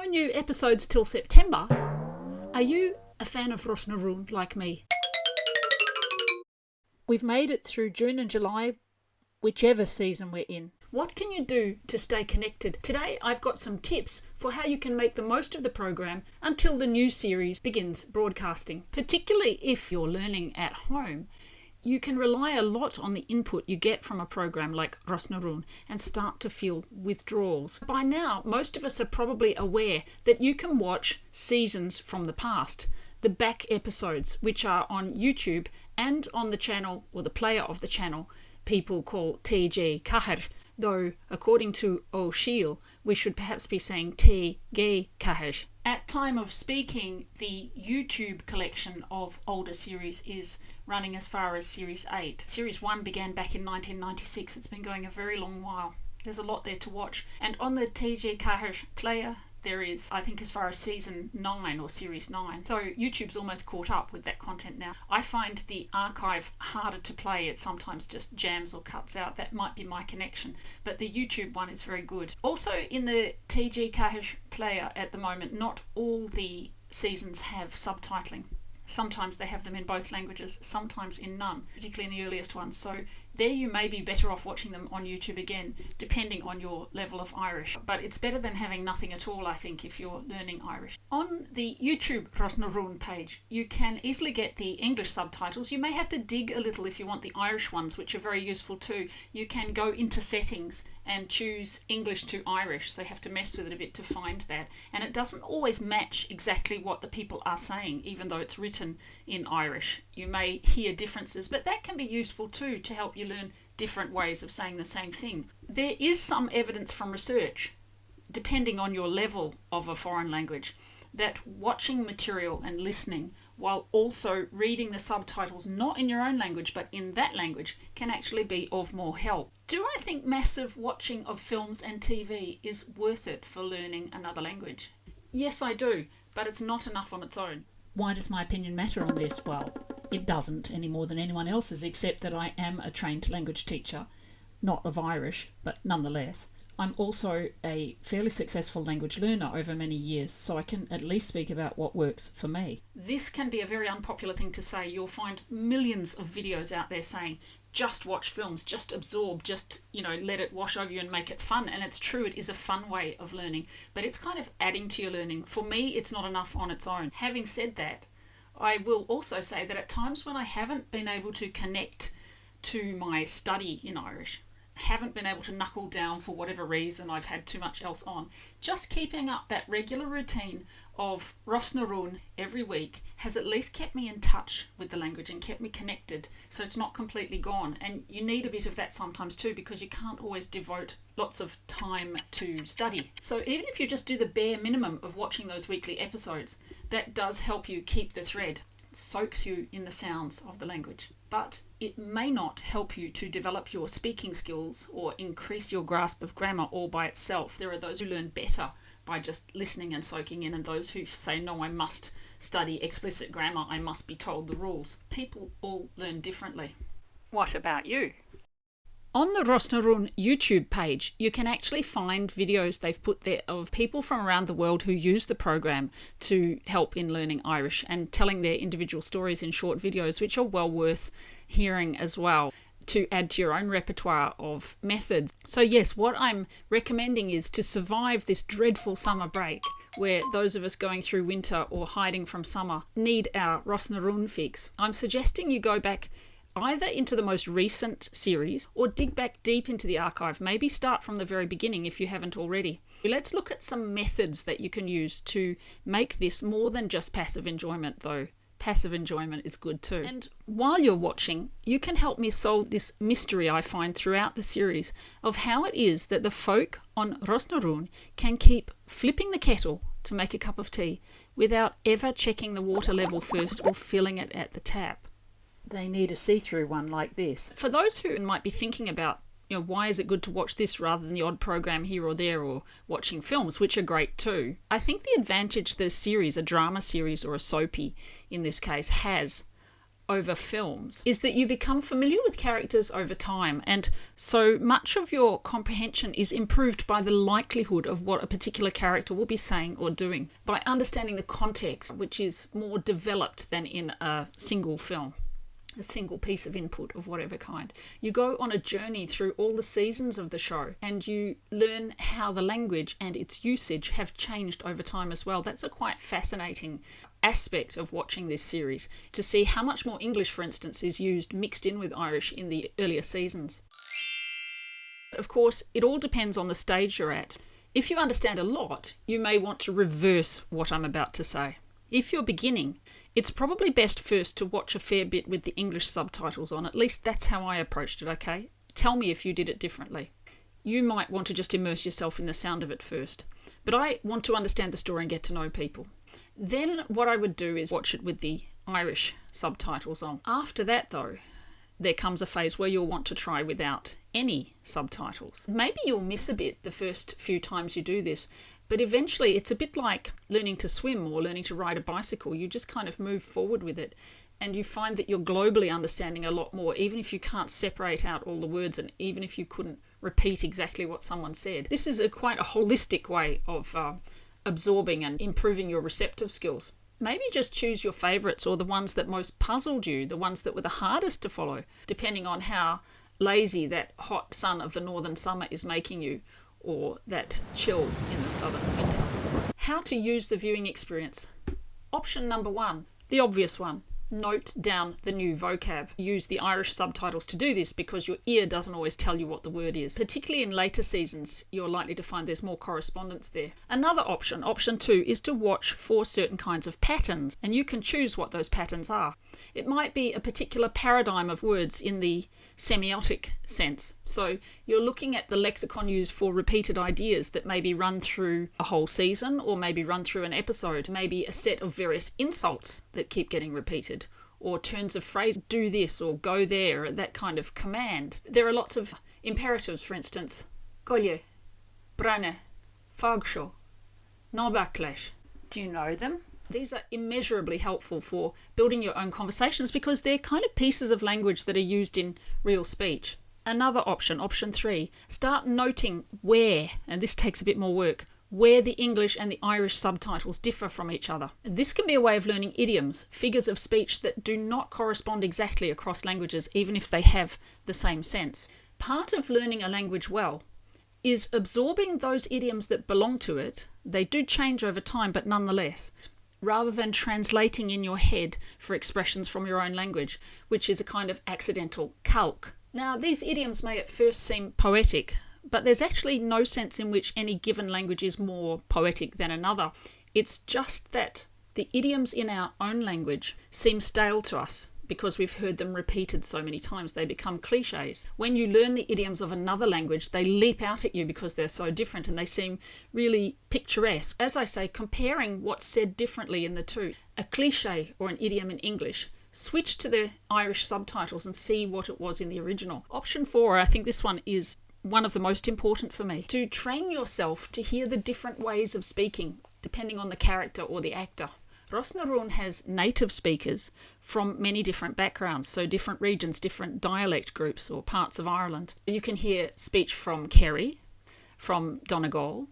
no new episodes till September. Are you a fan of Rosnaroon like me? We've made it through June and July, whichever season we're in. What can you do to stay connected? Today I've got some tips for how you can make the most of the program until the new series begins broadcasting. Particularly if you're learning at home, you can rely a lot on the input you get from a program like Rosnaroon and start to feel withdrawals. By now, most of us are probably aware that you can watch seasons from the past, the back episodes, which are on YouTube and on the channel, or the player of the channel, people call TG Kahar, though according to O'Sheil, we should perhaps be saying TG Kahar. At time of speaking, the YouTube collection of older series is running as far as Series 8. Series 1 began back in 1996. It's been going a very long while. There's a lot there to watch. And on the TG Kahar player, there is, I think, as far as Season 9 or Series 9. So YouTube's almost caught up with that content now. I find the archive harder to play. It sometimes just jams or cuts out. That might be my connection. But the YouTube one is very good. Also in the TG Kahar player at the moment, not all the seasons have subtitling. Sometimes they have them in both languages, sometimes in none, particularly in the earliest ones. So there you may be better off watching them on YouTube again, depending on your level of Irish. But it's better than having nothing at all, I think, if you're learning Irish. On the YouTube Rosnaroon page, you can easily get the English subtitles. You may have to dig a little if you want the Irish ones, which are very useful too. You can go into settings and choose English to Irish, so you have to mess with it a bit to find that. And it doesn't always match exactly what the people are saying, even though it's written in Irish. You may hear differences, but that can be useful too to help you learn different ways of saying the same thing. There is some evidence from research, depending on your level of a foreign language, that watching material and listening while also reading the subtitles not in your own language but in that language can actually be of more help. Do I think massive watching of films and TV is worth it for learning another language? Yes, I do, but it's not enough on its own. Why does my opinion matter on this? Well, it doesn't any more than anyone else's, except that I am a trained language teacher, not of Irish, but nonetheless. I'm also a fairly successful language learner over many years, so I can at least speak about what works for me. This can be a very unpopular thing to say. You'll find millions of videos out there saying, just watch films, just absorb, just, let it wash over you and make it fun. And it's true, it is a fun way of learning, but it's kind of adding to your learning. For me, it's not enough on its own. Having said that, I will also say that at times when I haven't been able to connect to my study in Irish, haven't been able to knuckle down for whatever reason, I've had too much else on, just keeping up that regular routine of Rosnaroon every week has at least kept me in touch with the language and kept me connected, so it's not completely gone. And you need a bit of that sometimes too, because you can't always devote lots of time to study. So even if you just do the bare minimum of watching those weekly episodes, that does help you keep the thread. It soaks you in the sounds of the language. But it may not help you to develop your speaking skills or increase your grasp of grammar all by itself. There are those who learn better by just listening and soaking in, and those who say, no, I must study explicit grammar, I must be told the rules. People all learn differently. What about you? On the Rosnaroon YouTube page, you can actually find videos they've put there of people from around the world who use the program to help in learning Irish and telling their individual stories in short videos, which are well worth hearing as well, to add to your own repertoire of methods. So yes, what I'm recommending is to survive this dreadful summer break, where those of us going through winter or hiding from summer need our Rosnaroon fix. I'm suggesting you go back either into the most recent series or dig back deep into the archive. Maybe start from the very beginning if you haven't already. Let's look at some methods that you can use to make this more than just passive enjoyment, though. Passive enjoyment is good too. And while you're watching, you can help me solve this mystery I find throughout the series of how it is that the folk on Rosnaroon can keep flipping the kettle to make a cup of tea without ever checking the water level first or filling it at the tap. They need a see-through one like this. For those who might be thinking about, why is it good to watch this rather than the odd program here or there, or watching films, which are great too, I think the advantage the series, a drama series or a soapy in this case, has over films is that you become familiar with characters over time, and so much of your comprehension is improved by the likelihood of what a particular character will be saying or doing by understanding the context, which is more developed than in a single film, a single piece of input of whatever kind. You go on a journey through all the seasons of the show and you learn how the language and its usage have changed over time as well. That's a quite fascinating aspect of watching this series, to see how much more English, for instance, is used mixed in with Irish in the earlier seasons. Of course, it all depends on the stage you're at. If you understand a lot, you may want to reverse what I'm about to say. If you're beginning, it's probably best first to watch a fair bit with the English subtitles on. At least that's how I approached it, okay? Tell me if you did it differently. You might want to just immerse yourself in the sound of it first. But I want to understand the story and get to know people. Then what I would do is watch it with the Irish subtitles on. After that, though, there comes a phase where you'll want to try without any subtitles. Maybe you'll miss a bit the first few times you do this, but eventually it's a bit like learning to swim or learning to ride a bicycle. You just kind of move forward with it, and you find that you're globally understanding a lot more, even if you can't separate out all the words and even if you couldn't repeat exactly what someone said. This is quite a holistic way of absorbing and improving your receptive skills. Maybe just choose your favourites, or the ones that most puzzled you, the ones that were the hardest to follow, depending on how lazy that hot sun of the northern summer is making you, or that chill in the southern winter. How to use the viewing experience. Option number 1, the obvious one. Note down the new vocab. Use the Irish subtitles to do this because your ear doesn't always tell you what the word is. Particularly in later seasons, you're likely to find there's more correspondence there. Another option, option 2, is to watch for certain kinds of patterns, and you can choose what those patterns are. It might be a particular paradigm of words in the semiotic sense. So you're looking at the lexicon used for repeated ideas that maybe run through a whole season, or maybe run through an episode, maybe a set of various insults that keep getting repeated, or turns of phrase, do this or go there, that kind of command. There are lots of imperatives, for instance, Colle, Brane, Fagsho, Nobaklesh. Do you know them? These are immeasurably helpful for building your own conversations because they're kind of pieces of language that are used in real speech. Another option, option 3, start noting where, and this takes a bit more work, where the English and the Irish subtitles differ from each other. This can be a way of learning idioms, figures of speech that do not correspond exactly across languages, even if they have the same sense. Part of learning a language well is absorbing those idioms that belong to it. They do change over time, but nonetheless, rather than translating in your head for expressions from your own language, which is a kind of accidental calque. Now, these idioms may at first seem poetic, but there's actually no sense in which any given language is more poetic than another. It's just that the idioms in our own language seem stale to us because we've heard them repeated so many times. They become cliches. When you learn the idioms of another language, they leap out at you because they're so different and they seem really picturesque. As I say, comparing what's said differently in the two. A cliche or an idiom in English, switch to the Irish subtitles and see what it was in the original. Option 4, I think this one is one of the most important for me. To train yourself to hear the different ways of speaking, depending on the character or the actor. Rosnaroon has native speakers from many different backgrounds, so different regions, different dialect groups or parts of Ireland. You can hear speech from Kerry, from Donegal,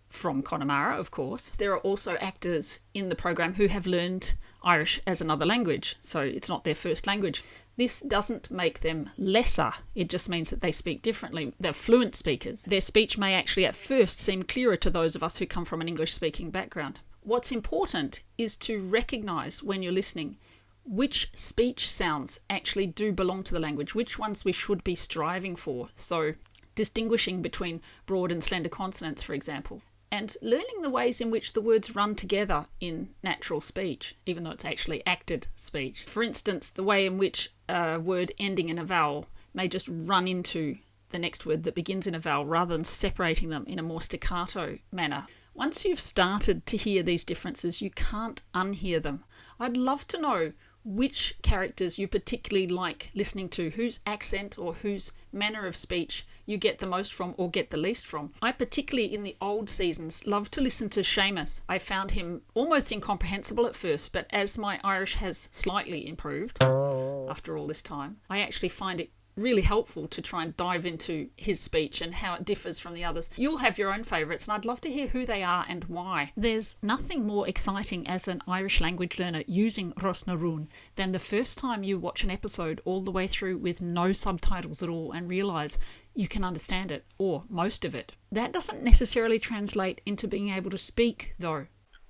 from Connemara, of course. There are also actors in the program who have learned Irish as another language, so it's not their first language. This doesn't make them lesser, it just means that they speak differently. They're fluent speakers. Their speech may actually at first seem clearer to those of us who come from an English-speaking background. What's important is to recognise when you're listening which speech sounds actually do belong to the language, which ones we should be striving for. So distinguishing between broad and slender consonants, for example, and learning the ways in which the words run together in natural speech, even though it's actually acted speech. For instance, the way in which a word ending in a vowel may just run into the next word that begins in a vowel rather than separating them in a more staccato manner. Once you've started to hear these differences, you can't unhear them. I'd love to know which characters you particularly like listening to, whose accent or whose manner of speech you get the most from or get the least from. I particularly in the old seasons love to listen to Seamus. I found him almost incomprehensible at first, but as my Irish has slightly improved after all this time, I actually find it really helpful to try and dive into his speech and how it differs from the others. You'll have your own favourites, and I'd love to hear who they are and why. There's nothing more exciting as an Irish language learner using Ros na Rún than the first time you watch an episode all the way through with no subtitles at all and realise you can understand it, or most of it. That doesn't necessarily translate into being able to speak, though.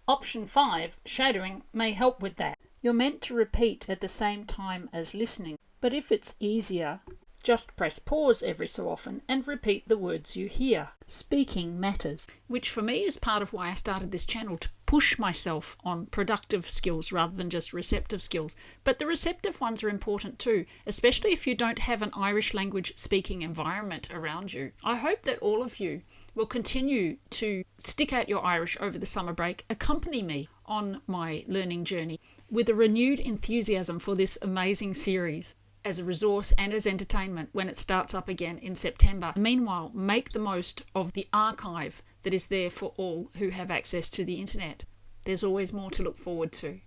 Option 5, shadowing, may help with that. You're meant to repeat at the same time as listening. But if it's easier, just press pause every so often and repeat the words you hear. Speaking matters. Which for me is part of why I started this channel, to push myself on productive skills rather than just receptive skills. But the receptive ones are important too, especially if you don't have an Irish language speaking environment around you. I hope that all of you will continue to stick out your Irish over the summer break, accompany me on my learning journey with a renewed enthusiasm for this amazing series, as a resource and as entertainment when it starts up again in September. Meanwhile, make the most of the archive that is there for all who have access to the internet. There's always more to look forward to.